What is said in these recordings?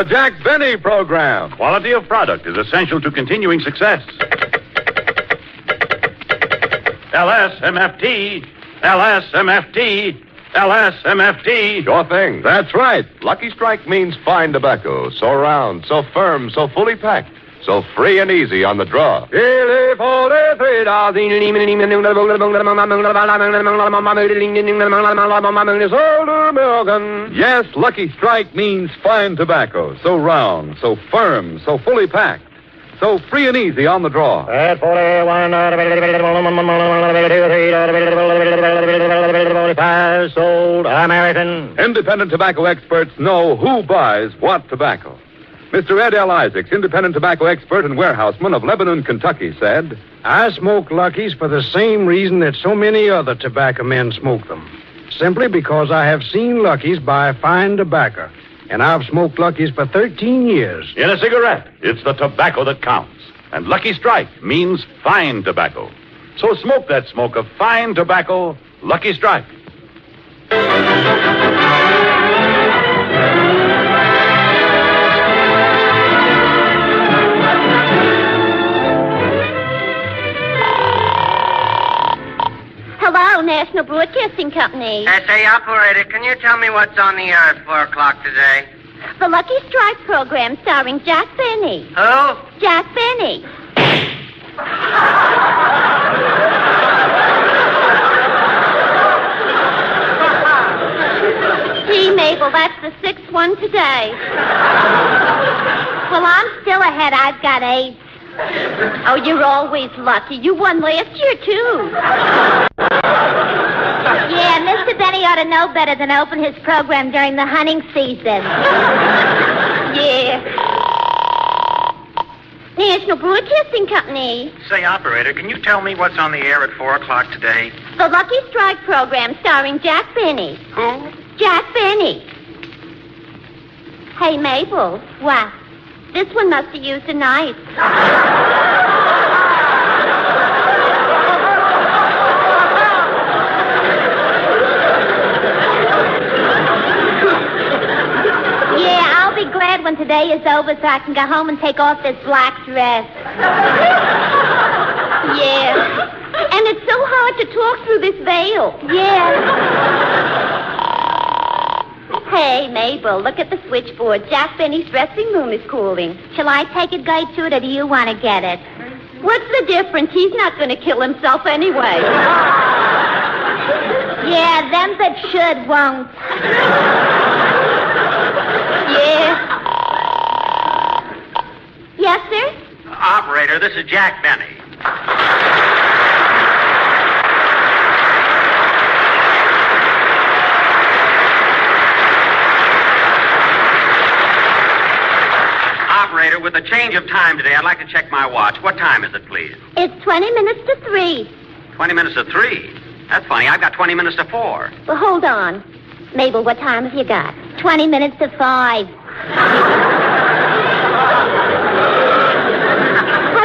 The Jack Benny Program. Quality of product is essential to continuing success. LSMFT, LSMFT, LSMFT. Sure thing. That's right. Lucky Strike means fine tobacco. So round, so firm, so fully packed. So free and easy on the draw. Yes, Lucky Strike means fine tobacco. So round, so firm, so fully packed. So free and easy on the draw. At 41, sold American. Independent tobacco experts know who buys what tobacco. Mr. Ed L. Isaacs, independent tobacco expert and warehouseman of Lebanon, Kentucky, said, I smoke Luckies for the same reason that so many other tobacco men smoke them. Simply because I have seen Luckies buy fine tobacco. And I've smoked Luckies for 13 years. In a cigarette, it's the tobacco that counts. And Lucky Strike means fine tobacco. So smoke that smoke of fine tobacco, Lucky Strike. Hello, National Broadcasting Company. Say, operator, can you tell me what's on the air at 4 o'clock today? The Lucky Strike program starring Jack Benny. Who? Jack Benny. Gee, Mabel, that's the 6th one today. Well, I'm still ahead. I've got 8. Oh, you're always lucky. You won last year, too. Yeah, Mr. Benny ought to know better than open his program during the hunting season. Yeah. National Broadcasting Company. Say, operator, can you tell me what's on the air at 4 o'clock today? The Lucky Strike program starring Jack Benny. Who? Jack Benny. Hey, Mabel. What? This one must have used a knife. Yeah, I'll be glad when today is over so I can go home and take off this black dress. Yeah. And it's so hard to talk through this veil. Yeah. Hey, Mabel, look at the switchboard. Jack Benny's dressing room is cooling. Shall I take it, guide to it, or do you want to get it? What's the difference? He's not going to kill himself anyway. Yeah, them that should won't. Yeah. Yes, sir? Operator, this is Jack Benny. Operator, with a change of time today, I'd like to check my watch. What time is it, please? It's 20 minutes to 3. 20 minutes to 3. That's funny. I've got 20 minutes to 4. Well, hold on. Mabel, what time have you got? 20 minutes to 5. But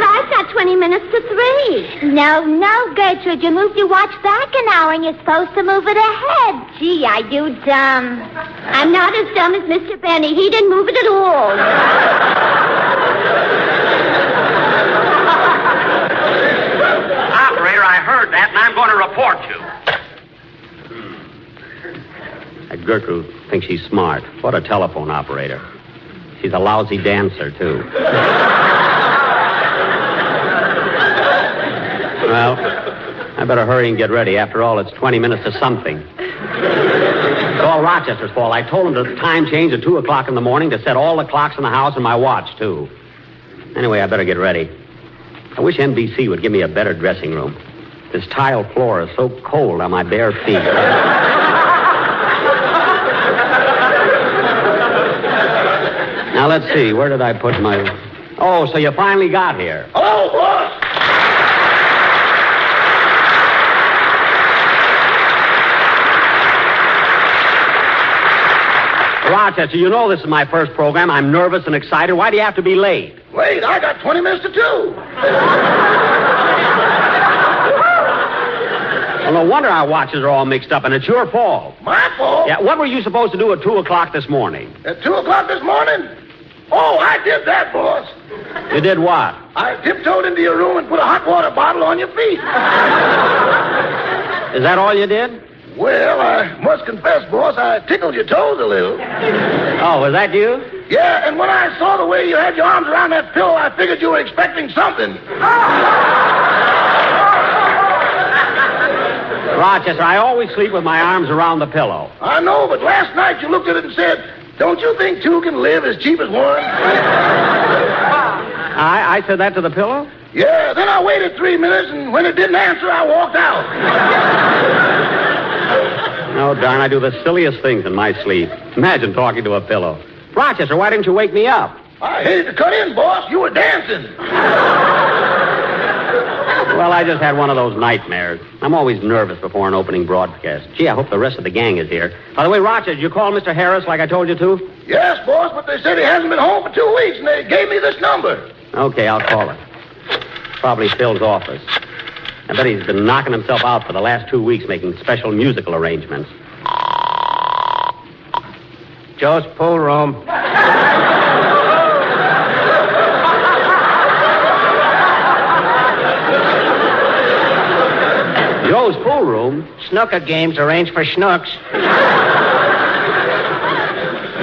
I've got 20 minutes to 3. No, Gertrude. You moved your watch back an hour and you're supposed to move it ahead. Gee, are you dumb? I'm not as dumb as Mr. Benny. He didn't move it at all. Operator, I heard that, and I'm going to report you. Gertrude thinks she's smart. What a telephone operator. She's a lousy dancer, too. Well, I better hurry and get ready. After all, it's 20 minutes to something. It's all Rochester's fault. I told him to time change at 2 o'clock in the morning to set all the clocks in the house and my watch, too. Anyway, I better get ready. I wish NBC would give me a better dressing room. This tile floor is so cold on my bare feet. Now, let's see. Where did I put my... Oh, so you finally got here. Hello, boss! Rochester, you know this is my first program. I'm nervous and excited. Why do you have to be late? Wait, I got 20 minutes to 2. Well, no wonder our watches are all mixed up, and it's your fault. My fault? Yeah, what were you supposed to do at 2 o'clock this morning? At 2 o'clock this morning? Oh, I did that, boss. You did what? I tiptoed into your room and put a hot water bottle on your feet. Is that all you did? Well, I must confess, boss, I tickled your toes a little. Oh, was that you? Yeah, and when I saw the way you had your arms around that pillow, I figured you were expecting something. Rochester, I always sleep with my arms around the pillow. I know, but last night you looked at it and said, don't you think two can live as cheap as one? I said that to the pillow? Yeah, then I waited 3 minutes, and when it didn't answer, I walked out. Oh, darn, I do the silliest things in my sleep. Imagine talking to a pillow. Rochester, why didn't you wake me up? I hated to cut in, boss. You were dancing. Well, I just had one of those nightmares. I'm always nervous before an opening broadcast. Gee, I hope the rest of the gang is here. By the way, Rochester, did you call Mr. Harris like I told you to? Yes, boss, but they said he hasn't been home for 2 weeks, and they gave me this number. Okay, I'll call him. Probably Phil's office. I bet he's been knocking himself out for the last 2 weeks making special musical arrangements. Joe's pool room. Joe's pool room? Snooker games arranged for schnooks.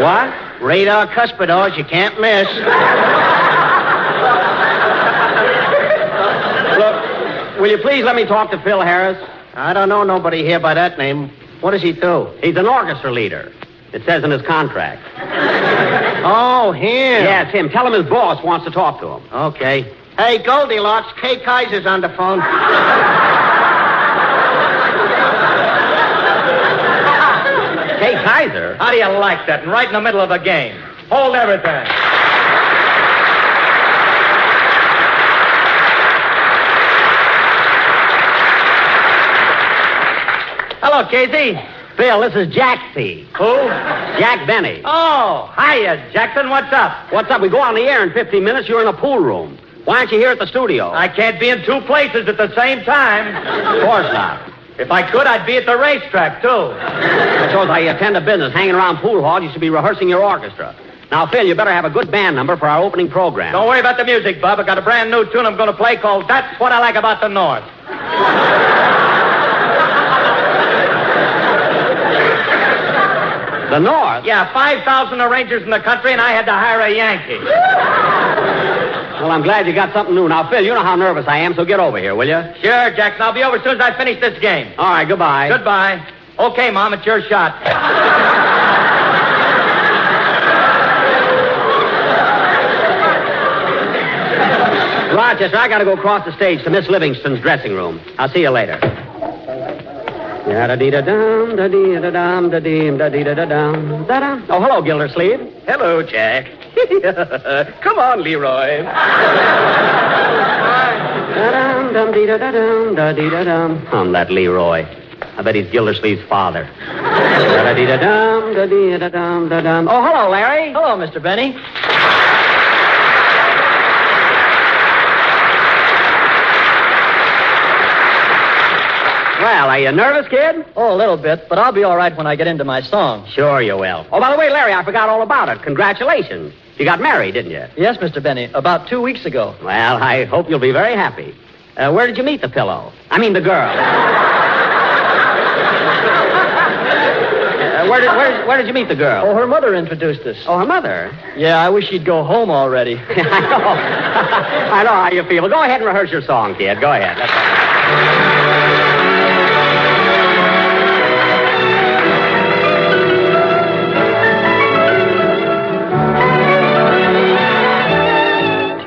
What? Radar cuspidors you can't miss. Look, will you please let me talk to Phil Harris? I don't know nobody here by that name. What does he do? He's an orchestra leader. It says in his contract. Oh, him. Yes, him. Tell him his boss wants to talk to him. Okay. Hey, Goldilocks, Kay Kaiser's on the phone. Kay Kaiser? How do you like that? And right in the middle of a game. Hold everything. Hello, Casey. Phil, this is Jaxie. Who? Jack Benny. Oh, hiya, Jackson. What's up? What's up? We go on the air in 15 minutes. You're in the pool room. Why aren't you here at the studio? I can't be in two places at the same time. Of course not. If I could, I'd be at the racetrack, too. I suppose I attend to business. Hanging around pool hall, you should be rehearsing your orchestra. Now, Phil, you better have a good band number for our opening program. Don't worry about the music, Bub. I got a brand new tune I'm going to play called That's What I Like About the North. The North? Yeah, 5,000 arrangers in the country, and I had to hire a Yankee. Well, I'm glad you got something new. Now, Phil, you know how nervous I am, so get over here, will you? Sure, Jackson. I'll be over as soon as I finish this game. All right, goodbye. Goodbye. Okay, Mom, it's your shot. Rochester, I got to go across the stage to Miss Livingston's dressing room. I'll see you later. Da-da-dee-da-dum, da-dee-da-dum, da-dee-dum, da-dee-da-dum, da-dum. Oh, hello, Gildersleeve. Hello, Jack. Come on, Leroy. Da-dum, dum-dee-da-da-dum, da-dee-da-dum. That Leroy. I bet he's Gildersleeve's father. Da-da-dee-da-dum, da-dee-da-dum, da-dum. Oh, hello, Larry. Hello, Mr. Benny. Well, are you nervous, kid? Oh, a little bit, but I'll be all right when I get into my song. Sure you will. Oh, by the way, Larry, I forgot all about it. Congratulations. You got married, didn't you? Yes, Mr. Benny, about 2 weeks ago. Well, I hope you'll be very happy. Where did you meet the pillow? I mean, the girl. Where did you meet the girl? Oh, her mother introduced us. Oh, her mother? Yeah, I wish she'd go home already. I know. I know how you feel. Well, go ahead and rehearse your song, kid. Go ahead. That's all.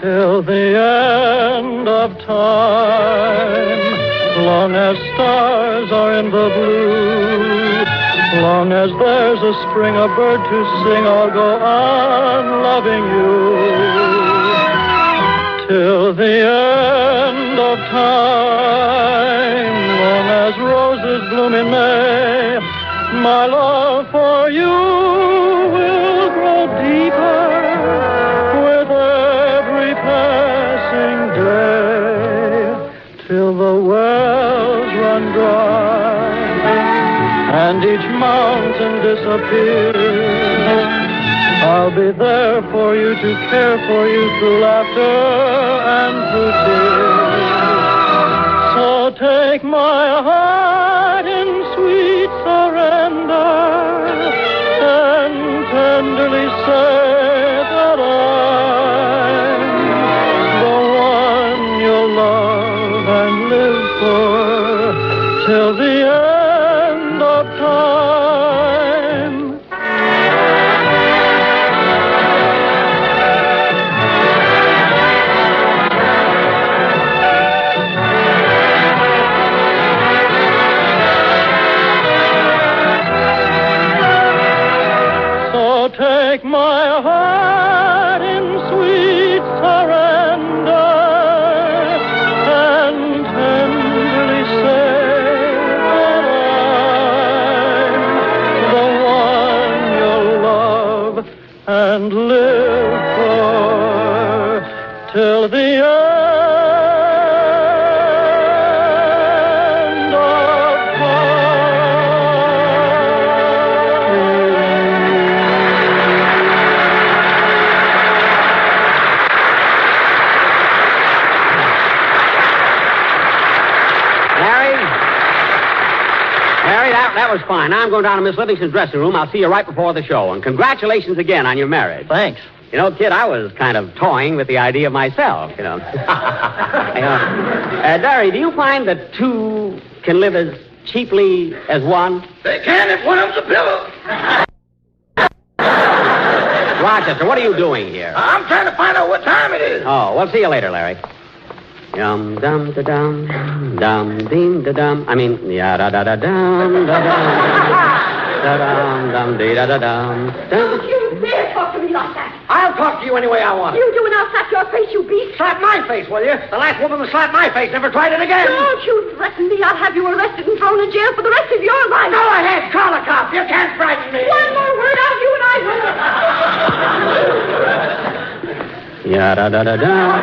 Till the end of time, long as stars are in the blue, long as there's a spring, a bird to sing, I'll go on loving you. Till the end of time, long as roses bloom in May, my love for you will grow deeper with every passing day, till the wells run dry and each mountain disappears. I'll be there for you to care for you through laughter and through tears. So take my heart in sweet surrender and tenderly say that I'm the one you'll love and live for till the end of time. So take my heart in sweet surrender and tenderly say that I'm the one you'll love and live for till the end of Mary, that was fine. Now I'm going down to Miss Livingston's dressing room. I'll see you right before the show. And congratulations again on your marriage. Thanks. You know, kid, I was kind of toying with the idea myself, you know. Derry, do you find that two can live as cheaply as one? They can if one of them's a pillow. Rochester, what are you doing here? I'm trying to find out what time it is. Oh, well, see you later, Larry. Dum dum da dum dum ding da dum. I mean, ya da da da dum da dum da dum dum dee da da dum. Don't you dare talk to me like that. I'll talk to you any way I want. You do, and I'll slap your face, you beast. Slap my face, will you? The last woman who slapped my face never tried it again. Don't you threaten me. I'll have you arrested and thrown in jail for the rest of your life. Go ahead, call a cop. You can't frighten me. One more word out of you and I will. Ya da da da dum.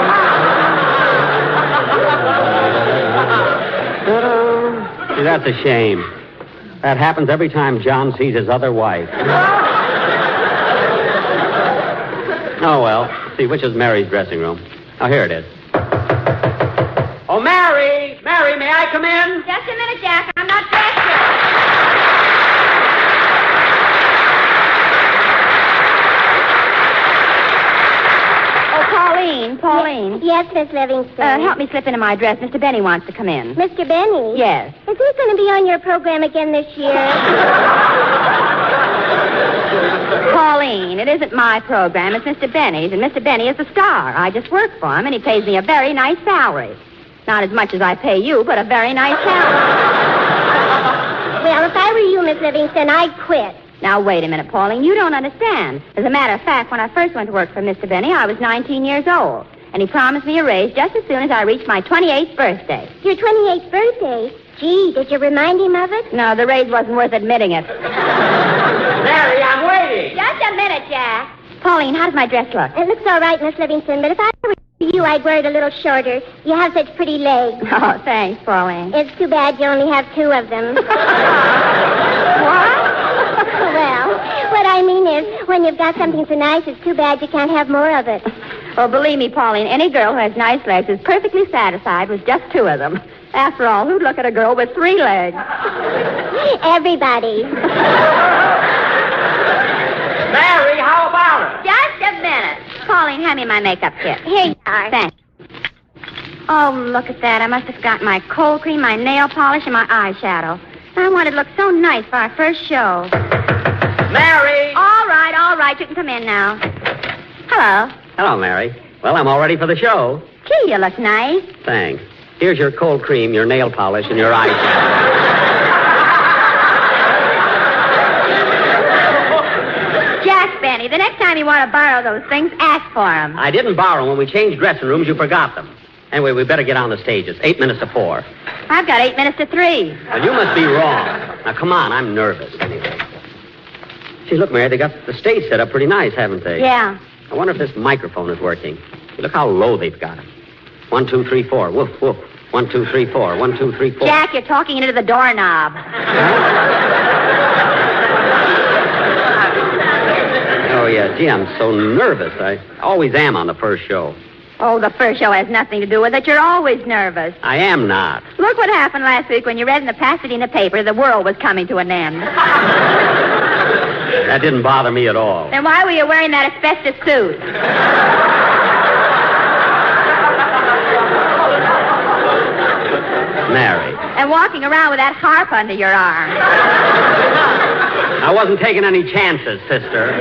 See, that's a shame. That happens every time John sees his other wife. Oh, well. Let's see, which is Mary's dressing room? Oh, here it is. Oh, Mary! Mary, may I come in? Just a minute, Jack. I'm not dressed yet. Pauline. Yes, Miss Livingston. Help me slip into my dress. Mr. Benny wants to come in. Mr. Benny? Yes. Is he going to be on your program again this year? Pauline, it isn't my program. It's Mr. Benny's, and Mr. Benny is the star. I just work for him, and he pays me a very nice salary. Not as much as I pay you, but a very nice salary. Well, if I were you, Miss Livingston, I'd quit. Now, wait a minute, Pauline. You don't understand. As a matter of fact, when I first went to work for Mr. Benny, I was 19 years old. And he promised me a raise just as soon as I reached my 28th birthday. Your 28th birthday? Gee, did you remind him of it? No, the raise wasn't worth admitting it. Mary, I'm waiting. Just a minute, Jack. Pauline, how does my dress look? It looks all right, Miss Livingston, but if I were you, I'd wear it a little shorter. You have such pretty legs. Oh, thanks, Pauline. It's too bad you only have two of them. What? Well, what I mean is, when you've got something so nice, it's too bad you can't have more of it. Well, believe me, Pauline, any girl who has nice legs is perfectly satisfied with just two of them. After all, who'd look at a girl with 3 legs? Everybody. Mary, how about it? Just a minute. Pauline, hand me my makeup kit. Here you are. Thanks. Oh, look at that. I must have got my cold cream, my nail polish, and my eyeshadow. I wanted to look so nice for our first show. Mary! All right. You can come in now. Hello. Hello, Mary. Well, I'm all ready for the show. Gee, you look nice. Thanks. Here's your cold cream, your nail polish, and your eyeshadow. Jack Benny, the next time you want to borrow those things, ask for them. I didn't borrow them. When we changed dressing rooms, you forgot them. Anyway, we better get on the stage. It's 8 minutes to 4. I've got 8 minutes to 3. Well, you must be wrong. Now, come on. I'm nervous, anyway. Gee, look, Mary, they got the stage set up pretty nice, haven't they? Yeah. I wonder if this microphone is working. Look how low they've got it. 1, 2, 3, 4. Woof, woof. 1, 2, 3, 4. 1, 2, 3, 4. Jack, you're talking into the doorknob. Oh, you Gee, I'm so nervous. I always am on the first show. Oh, the first show has nothing to do with it. You're always nervous. I am not. Look what happened last week when you read in the Pasadena paper the world was coming to an end. That didn't bother me at all. Then why were you wearing that asbestos suit? Mary. And walking around with that harp under your arm. I wasn't taking any chances, sister.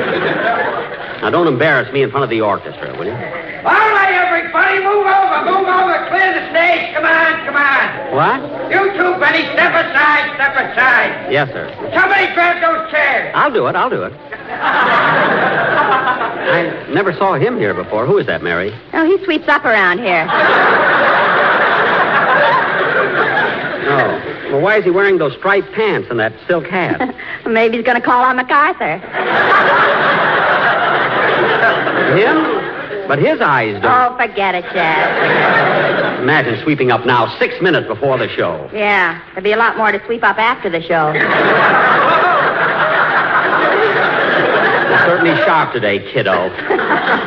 Now, don't embarrass me in front of the orchestra, will you? All right, everybody, move over, clear the stage. Come on. What? You two, Benny, step aside. Yes, sir. Somebody grab those chairs. I'll do it. I never saw him here before. Who is that, Mary? Oh, he sweeps up around here. Oh. Well, why is he wearing those striped pants and that silk hat? Maybe he's going to call on MacArthur. Him? But his eyes don't. Oh, forget it, Jack. Imagine sweeping up now 6 minutes before the show. Yeah, there'll be a lot more to sweep up after the show. You're certainly sharp today, kiddo.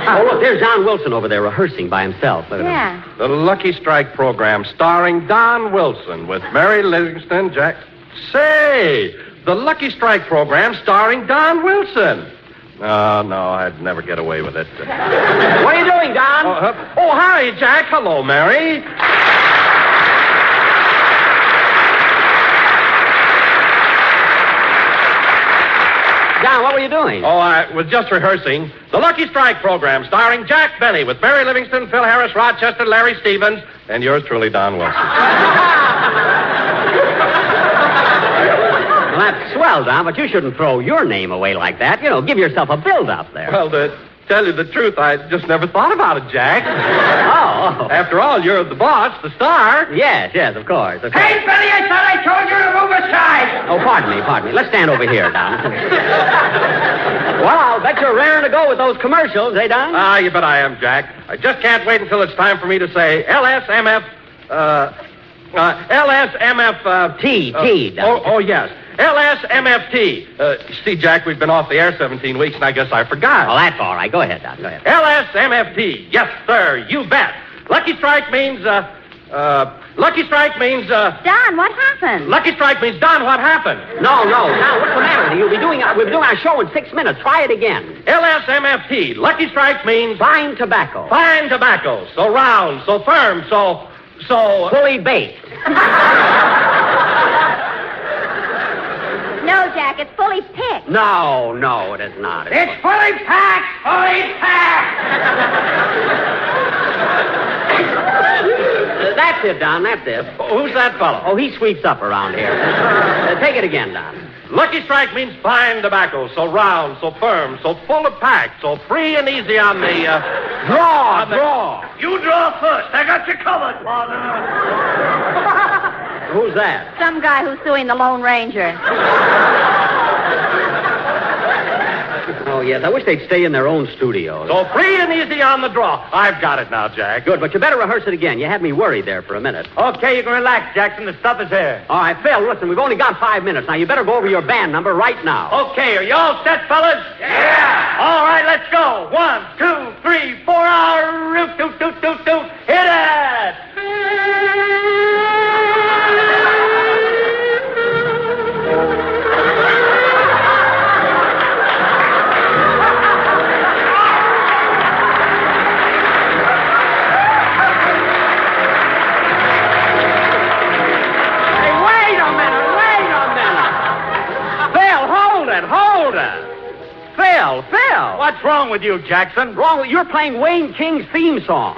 Oh, look, there's Don Wilson over there rehearsing by himself. Look at him. The Lucky Strike program starring Don Wilson with Mary Livingston, Jack. Say, the Lucky Strike program starring Don Wilson. No, I'd never get away with it. What are you doing, Don? Oh, hi, Jack. Hello, Mary. Don, what were you doing? Oh, I was just rehearsing the Lucky Strike program starring Jack Benny with Mary Livingston, Phil Harris, Rochester, Larry Stevens, and yours truly, Don Wilson. Well, that's swell, Don, but you shouldn't throw your name away like that. You know, give yourself a build-up there. Well, to tell you the truth, I just never thought about it, Jack. Oh. After all, you're the boss, the star. Yes, of course. Hey, Benny, I thought I told you to move aside. Oh, pardon me. Let's stand over here, Don. Well, I'll bet you're raring to go with those commercials, eh, Don? You bet I am, Jack. I just can't wait until it's time for me to say LSMF, T, Don. Oh, yes. LSMFT. See, Jack, we've been off the air 17 weeks, and I guess I forgot. Oh, that's all right. Go ahead, Don. Go ahead. LSMFT. Yes, sir. You bet. Lucky Strike means, Don, what happened? Lucky Strike means, Don, what happened? No, Don, what's the matter with you? We'll be doing our show in 6 minutes. Try it again. LSMFT. Lucky Strike means... Fine tobacco. Fine tobacco. So round, so firm, so... Fully baked. No, Jack, it's fully picked. No, it is not. It's fully packed. That's it, Don, that's it. Who's that fellow? Oh, he sweeps up around here. Take it again, Don. Lucky Strike means fine tobacco, so round, so firm, so full of pack, so free and easy on the, Draw. You draw first. I got you covered, Father. Who's that? Some guy who's suing the Lone Ranger. Oh, yes, I wish they'd stay in their own studios. So free and easy on the draw. I've got it now, Jack. Good, but you better rehearse it again. You had me worried there for a minute. Okay, you can relax, Jackson. The stuff is here. All right, Phil, listen, we've only got 5 minutes. Now, you better go over your band number right now. Okay, are you all set, fellas? Yeah. All right, let's go. 1, 2, 3, 4, root, toot, toot, toot, toot. Hit it! Hold it. Phil. What's wrong with you, Jackson? You're playing Wayne King's theme song.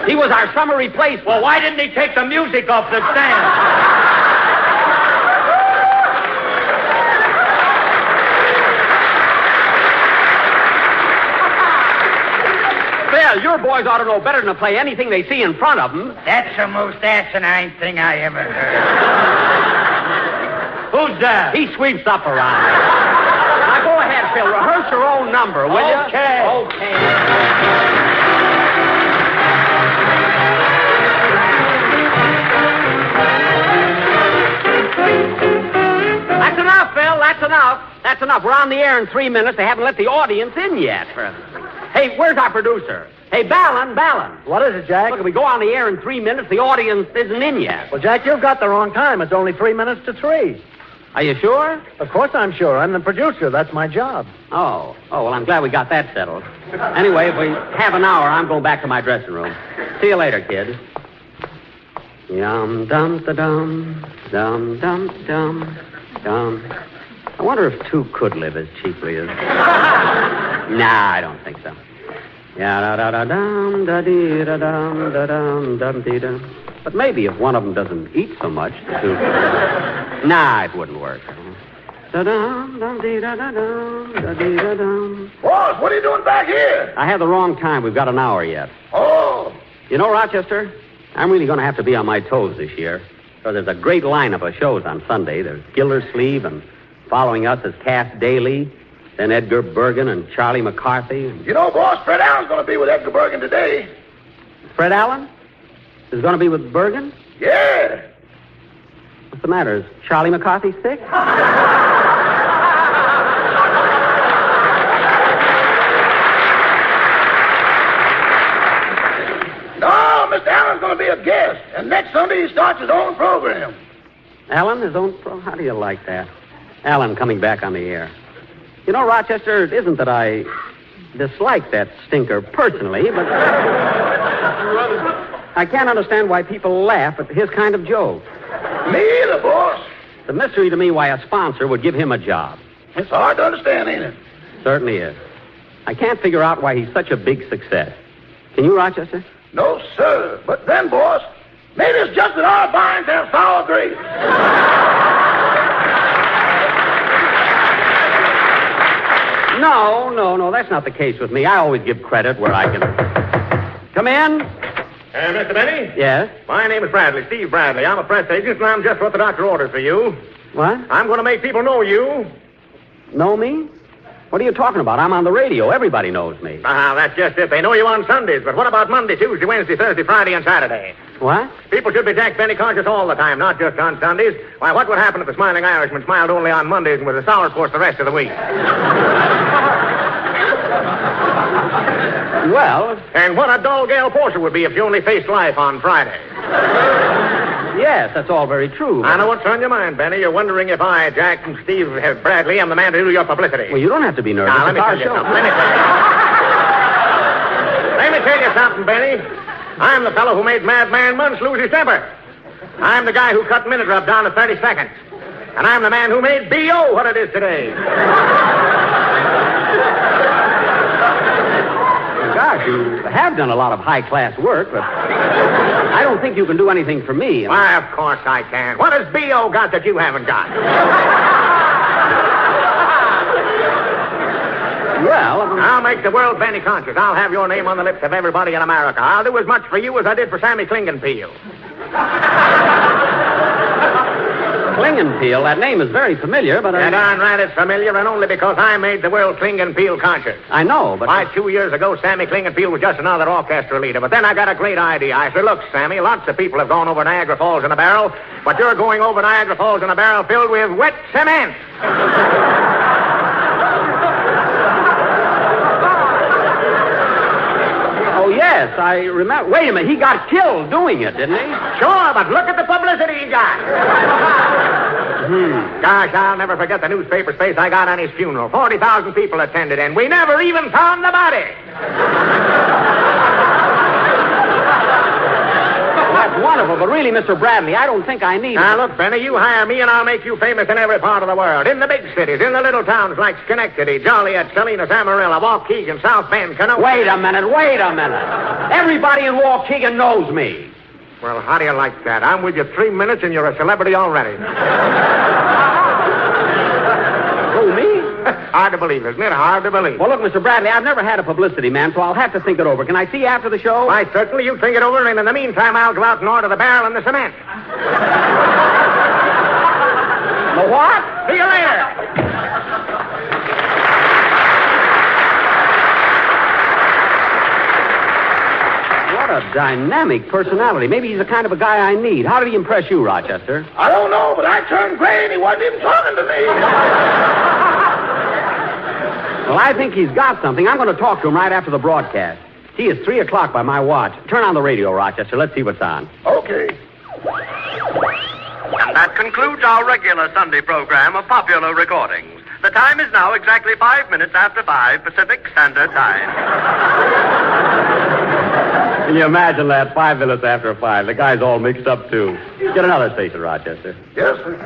He was our summer replacement. Well, why didn't he take the music off the stand? Phil, your boys ought to know better than to play anything they see in front of them. That's the most asinine thing I ever heard. Who's that? He sweeps up around here. Now, go ahead, Phil. Rehearse your own number, will you? Okay. That's enough, Phil. That's enough. That's enough. We're on the air in 3 minutes. They haven't let the audience in yet. Hey, where's our producer? Hey, Ballin. What is it, Jack? Look, if we go on the air in 3 minutes, the audience isn't in yet. Well, Jack, you've got the wrong time. It's only 3 minutes to 3. Are you sure? Of course I'm sure. I'm the producer. That's my job. Oh, well, I'm glad we got that settled. Anyway, if we have an hour, I'm going back to my dressing room. See you later, kid. Yum-dum-da-dum, dum-dum-dum, dum. I wonder if two could live as cheaply as... Nah, I don't think so. Ya-da-da-da-dum, da-dee-da-dum, da-dum, dum-dee-dum. But maybe if one of them doesn't eat so much, the two could... Nah, it wouldn't work. Da-dum, dum-dee-da-da-dum, da-dee-da-dum. Boss, what are you doing back here? I had the wrong time. We've got an hour yet. Oh. You know, Rochester, I'm really going to have to be on my toes this year. So there's a great lineup of shows on Sunday. There's Gildersleeve, and following us is Cass Daly, then Edgar Bergen and Charlie McCarthy. You know, boss, Fred Allen's going to be with Edgar Bergen today. Fred Allen is going to be with Bergen? Yeah. What's the matter? Is Charlie McCarthy sick? No, Mr. Allen's going to be a guest. And next Sunday he starts his own program. Allen, his own How do you like that? Allen coming back on the air. You know, Rochester, it isn't that I dislike that stinker personally, but I can't understand why people laugh at his kind of joke. Me either, boss. It's a mystery to me why a sponsor would give him a job. It's hard to understand, ain't it? Certainly is. I can't figure out why he's such a big success. Can you, Rochester? No, sir. But then, boss, maybe it's just that our vines have sour grapes. No, that's not the case with me. I always give credit where I can. Come in. Mr. Benny? Yes? My name is Bradley, Steve Bradley. I'm a press agent, and I'm just what the doctor orders for you. What? I'm going to make people know you. Know me? What are you talking about? I'm on the radio. Everybody knows me. That's just it. They know you on Sundays, but what about Monday, Tuesday, Wednesday, Thursday, Friday, and Saturday? What? People should be Jack Benny conscious all the time, not just on Sundays. Why, what would happen if the smiling Irishman smiled only on Mondays and was a sourpuss the rest of the week? Well... And what a dull Gail Porter would be if she only faced life on Friday. Yes, that's all very true. I know what's on your mind, Benny. You're wondering if I, Jack and Steve Bradley, am the man to do your publicity. Well, you don't have to be nervous. Now, let me tell you something. Let me tell you something, Benny. I'm the fellow who made Madman Munch lose his temper. I'm the guy who cut Minute Rub down to 30 seconds. And I'm the man who made B.O. what it is today. Gosh, you have done a lot of high-class work, but I don't think you can do anything for me. Why, of course I can. What has B.O. got that you haven't got? Well, I'll make the world Benny conscious. I'll have your name on the lips of everybody in America. I'll do as much for you as I did for Sammy Klingenpeel. Klingenpeel, that name is very familiar, but Yeah, darn right it's familiar, and only because I made the world Klingenpeel conscious. I know, but... Why, 2 years ago, Sammy Klingenpeel was just another orchestra leader. But then I got a great idea. I said, look, Sammy, lots of people have gone over Niagara Falls in a barrel, but you're going over Niagara Falls in a barrel filled with wet cement. Oh, yes, I remember. Wait a minute, he got killed doing it, didn't he? Sure, but look at the publicity he got. Gosh, I'll never forget the newspaper space I got on his funeral. 40,000 people attended, and we never even found the body. That's wonderful, but really, Mr. Bradley, I don't think I need... Now, look, Benny, you hire me, and I'll make you famous in every part of the world. In the big cities, in the little towns like Schenectady, Joliet, Salinas, Amarillo, Waukegan, South Bend, Kenosha. Wait a minute. Everybody in Waukegan knows me. Well, how do you like that? I'm with you 3 minutes, and you're a celebrity already. Who, me? Hard to believe, isn't it? Hard to believe. Well, look, Mr. Bradley, I've never had a publicity man, so I'll have to think it over. Can I see you after the show? Why, certainly. You think it over, and in the meantime, I'll go out and order the barrel and the cement. The what? See you later. What a dynamic personality. Maybe he's the kind of a guy I need. How did he impress you, Rochester? I don't know, but I turned gray and he wasn't even talking to me. Well, I think he's got something. I'm going to talk to him right after the broadcast. See, it's 3 o'clock by my watch. Turn on the radio, Rochester. Let's see what's on. Okay. And that concludes our regular Sunday program of popular recordings. The time is now exactly 5 minutes after 5 Pacific Standard Time. Can you imagine that? 5 minutes after 5. The guy's all mixed up, too. Get another station, Rochester. Yes, sir.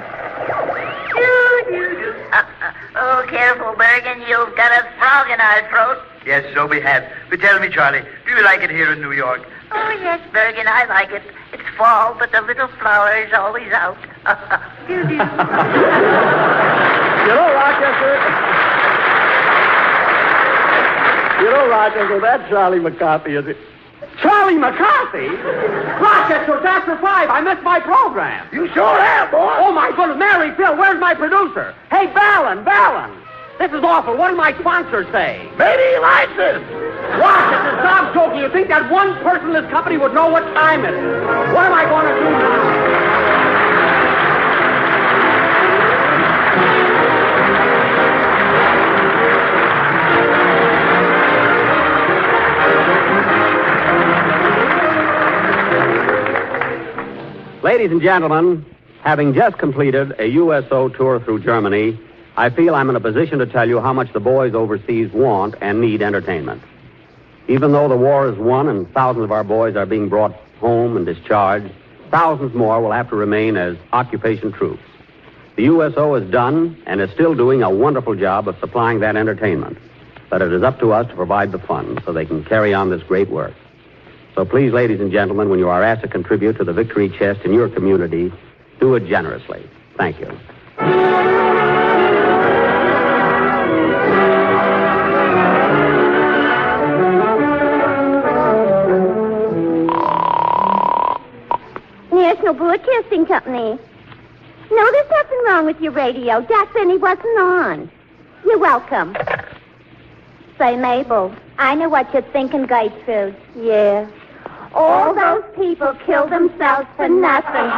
Oh, careful, Bergen. You've got a frog in our throat. Yes, so we have. But tell me, Charlie, do you like it here in New York? Oh, yes, Bergen, I like it. It's fall, but the little flower is always out. You know, Rochester, that Charlie McCarthy is it. Charlie McCarthy? Rochester, it's after 5. I missed my program. You sure have, boy. Oh, my goodness. Mary, Phil, where's my producer? Hey, Ballin. This is awful. What did my sponsor say? Maybe he likes it. Rochester, stop joking. You think that one person in this company would know what time it is? What am I going to do now? Ladies and gentlemen, having just completed a USO tour through Germany, I feel I'm in a position to tell you how much the boys overseas want and need entertainment. Even though the war is won and thousands of our boys are being brought home and discharged, thousands more will have to remain as occupation troops. The USO has done and is still doing a wonderful job of supplying that entertainment, but it is up to us to provide the funds so they can carry on this great work. So please, ladies and gentlemen, when you are asked to contribute to the victory chest in your community, do it generously. Thank you. National Broadcasting Company. No, there's nothing wrong with your radio. Jack Benny wasn't on. You're welcome. Say, Mabel, I know what you're thinking, Gertrude. Yeah. All those people killed themselves for nothing.